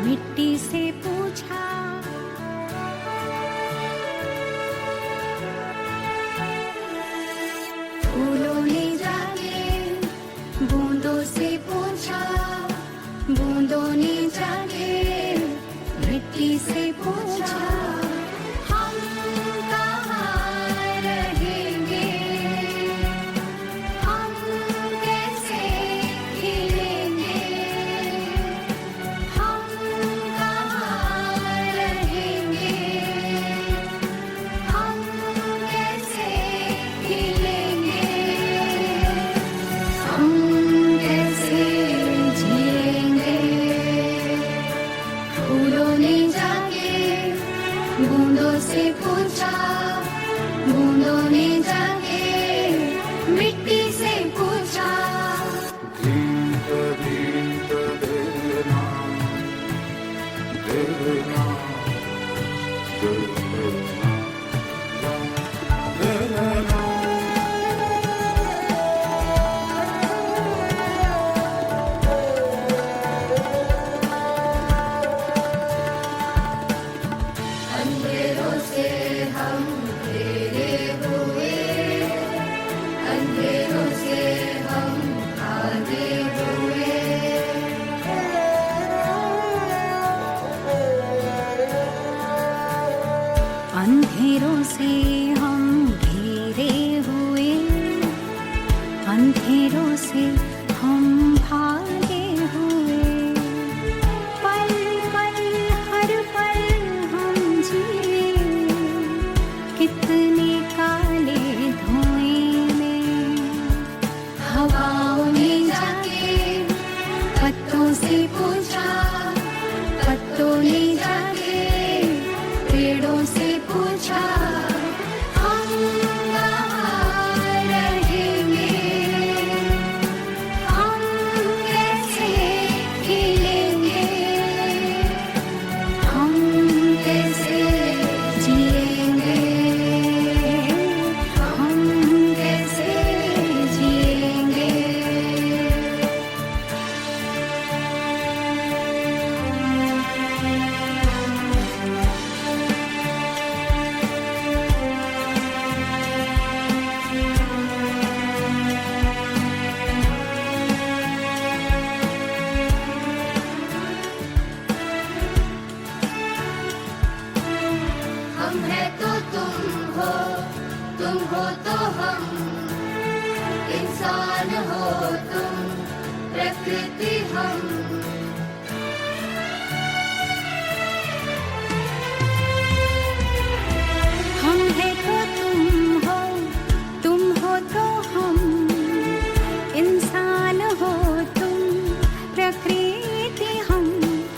मिट्टी से पूछा, फूलों ने जाके बूंदों से पूछा, बूंदों ने जाके मिट्टी से पूछा, हम कहाँ रहेंगे, हम कैसे खिलेंगे, हम कहाँ रहेंगे, हम कैसे खिलेंगे, हम कैसे जिएंगे। फूलों ने जाके बूंदों से पूछा, बूंदों ने जाके मिट्टी से पूछा, धीर धीर देना देना देना। अंधेरों से हम घिरे हुए, अंधेरों से हम भागे हुए, अंधेरों से हम घिरे हुए, अंधेरों से हम भागे हुए, पल पल हर पल हम जिए कितने काले धुएं में। हवाओं ने जाके पत्तों से पूछा, पत्तों ने जाके पेड़ों से पूछा, हम कहाँ रहेंगे, हम कैसे खिलेंगे, हम कैसे जिएंगे, हम कैसे जिएंगे। हम है तो तुम हो तो हम, इंसान हो तुम, प्रकृति हम। हम है तो तुम हो तो हम, इंसान हो तुम, प्रकृति हम।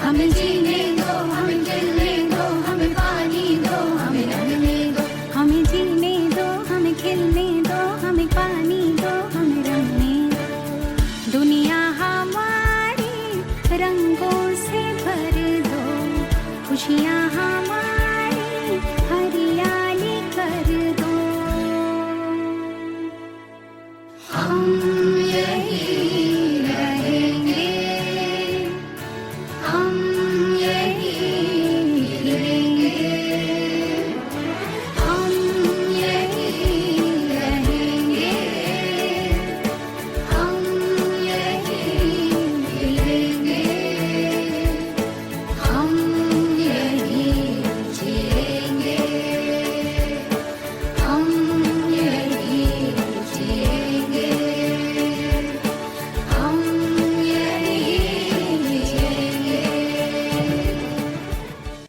हमें जीने दो, हमें खिलने दो, हमें पानी दो, हमें रंगने दो, हमें जीने दो, हमें खिलने दो, हमें पानी दो, हमें रंगने दो। दुनिया हमारी रंगों से भर दो, खुशियाँ